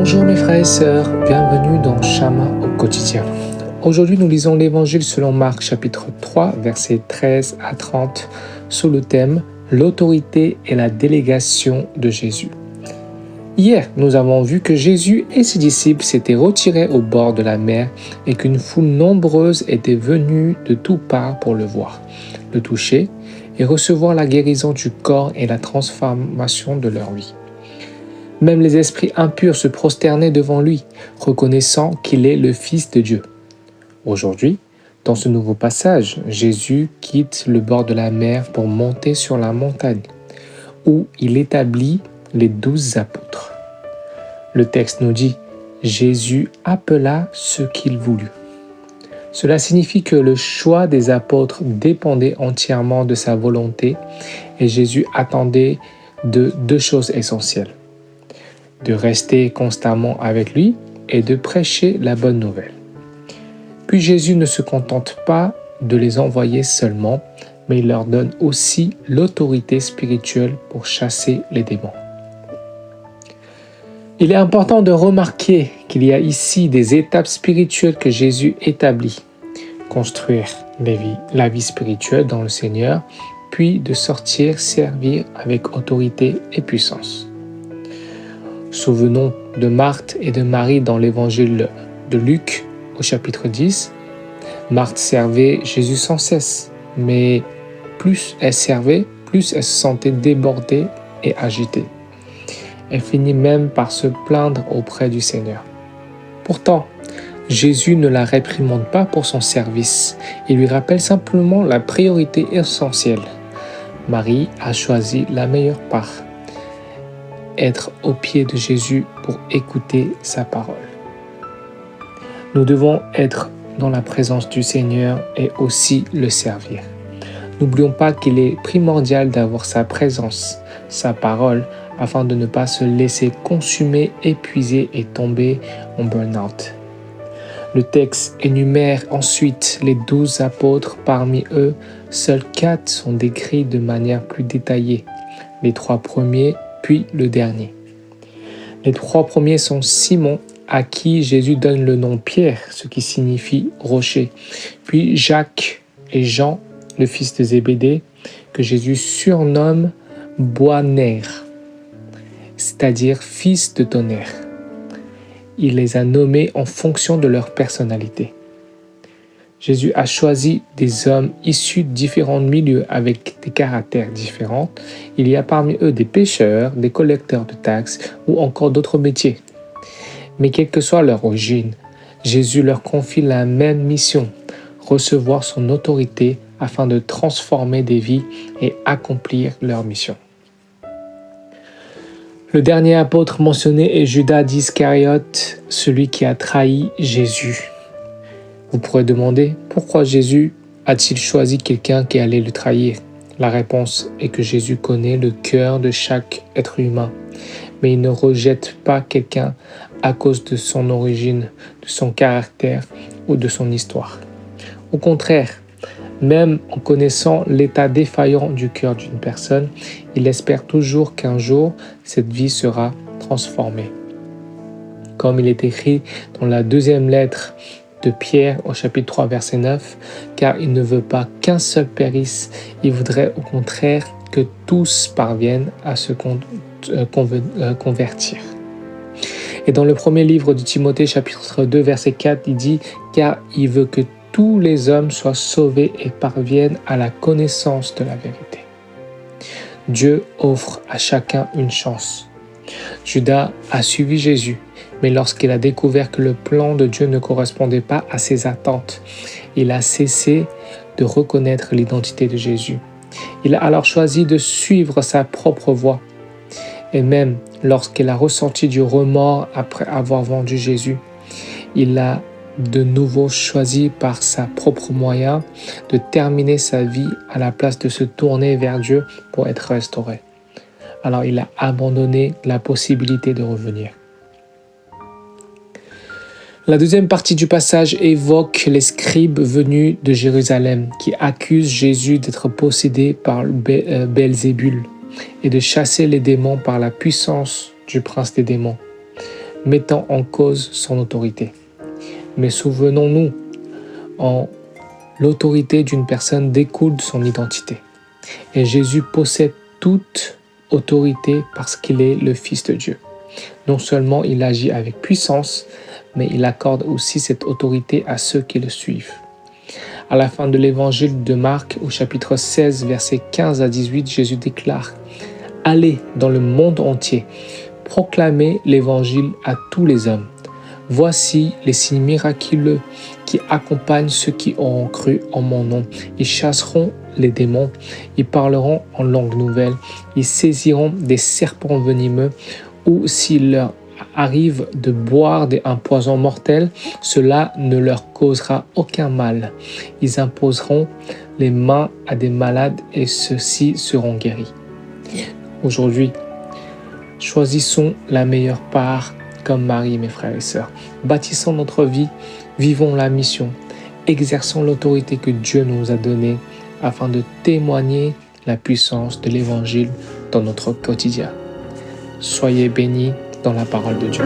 Bonjour mes frères et sœurs, bienvenue dans Chama au quotidien. Aujourd'hui nous lisons l'évangile selon Marc chapitre 3 versets 13 à 30 sous le thème « L'autorité et la délégation de Jésus ». Hier, nous avons vu que Jésus et ses disciples s'étaient retirés au bord de la mer et qu'une foule nombreuse était venue de toutes parts pour le voir, le toucher et recevoir la guérison du corps et la transformation de leur vie. Même les esprits impurs se prosternaient devant lui, reconnaissant qu'il est le Fils de Dieu. Aujourd'hui, dans ce nouveau passage, Jésus quitte le bord de la mer pour monter sur la montagne, où il établit les 12 apôtres. Le texte nous dit « Jésus appela ceux qu'il voulut ». Cela signifie que le choix des apôtres dépendait entièrement de sa volonté et Jésus attendait de deux choses essentielles: de rester constamment avec lui et de prêcher la bonne nouvelle. Puis Jésus ne se contente pas de les envoyer seulement, mais il leur donne aussi l'autorité spirituelle pour chasser les démons. Il est important de remarquer qu'il y a ici des étapes spirituelles que Jésus établit. Construire la vie spirituelle dans le Seigneur, puis de sortir servir avec autorité et puissance. Souvenons de Marthe et de Marie dans l'évangile de Luc au chapitre 10. Marthe servait Jésus sans cesse, mais plus elle servait, plus elle se sentait débordée et agitée. Elle finit même par se plaindre auprès du Seigneur. Pourtant, Jésus ne la réprimande pas pour son service. Il lui rappelle simplement la priorité essentielle. Marie a choisi la meilleure part: être au pied de Jésus pour écouter sa parole. Nous devons être dans la présence du Seigneur et aussi le servir. N'oublions pas qu'il est primordial d'avoir sa présence, sa parole, afin de ne pas se laisser consumer, épuiser et tomber en burn-out. Le texte énumère ensuite les 12 apôtres. Parmi eux, seuls 4 sont décrits de manière plus détaillée. Les 3 premiers, puis le dernier. Les 3 premiers sont Simon, à qui Jésus donne le nom Pierre, ce qui signifie rocher, puis Jacques et Jean, le fils de Zébédée, que Jésus surnomme Boanerges, c'est-à-dire fils de tonnerre. Il les a nommés en fonction de leur personnalité. Jésus a choisi des hommes issus de différents milieux avec des caractères différents. Il y a parmi eux des pêcheurs, des collecteurs de taxes ou encore d'autres métiers. Mais quelle que soit leur origine, Jésus leur confie la même mission: recevoir son autorité afin de transformer des vies et accomplir leur mission. Le dernier apôtre mentionné est Judas d'Iscariote, celui qui a trahi Jésus. Vous pourrez demander pourquoi Jésus a-t-il choisi quelqu'un qui allait le trahir? La réponse est que Jésus connaît le cœur de chaque être humain, mais il ne rejette pas quelqu'un à cause de son origine, de son caractère ou de son histoire. Au contraire, même en connaissant l'état défaillant du cœur d'une personne, il espère toujours qu'un jour, cette vie sera transformée. Comme il est écrit dans la deuxième lettre de Pierre au chapitre 3 verset 9, car il ne veut pas qu'un seul périsse, il voudrait au contraire que tous parviennent à se convertir. Et dans le premier livre de Timothée chapitre 2 verset 4, il dit « Car il veut que tous les hommes soient sauvés et parviennent à la connaissance de la vérité. » Dieu offre à chacun une chance. Judas a suivi Jésus, mais lorsqu'il a découvert que le plan de Dieu ne correspondait pas à ses attentes, il a cessé de reconnaître l'identité de Jésus. Il a alors choisi de suivre sa propre voie. Et même lorsqu'il a ressenti du remords après avoir vendu Jésus, il a de nouveau choisi par sa propre moyen de terminer sa vie à la place de se tourner vers Dieu pour être restauré. Alors il a abandonné la possibilité de revenir. La deuxième partie du passage évoque les scribes venus de Jérusalem qui accusent Jésus d'être possédé par Belzébul et de chasser les démons par la puissance du prince des démons. mettant en cause son autorité. Mais souvenons-nous, l'autorité d'une personne découle de son identité. Et Jésus possède toute autorité parce qu'il est le Fils de Dieu. Non seulement il agit avec puissance, mais il accorde aussi cette autorité à ceux qui le suivent. À la fin de l'évangile de Marc, au chapitre 16, versets 15 à 18, Jésus déclare « Allez dans le monde entier, proclamez l'évangile à tous les hommes. Voici les signes miraculeux qui accompagnent ceux qui auront cru en mon nom. Ils chasseront les démons, ils parleront en langue nouvelle, ils saisiront des serpents venimeux, ou s'il leur arrive de boire un poison mortel, cela ne leur causera aucun mal. Ils imposeront les mains à des malades et ceux-ci seront guéris. » Aujourd'hui, choisissons la meilleure part comme Marie, mes frères et sœurs. Bâtissons notre vie, vivons la mission, exerçons l'autorité que Dieu nous a donnée afin de témoigner la puissance de l'Évangile dans notre quotidien. Soyez bénis dans la parole de Dieu.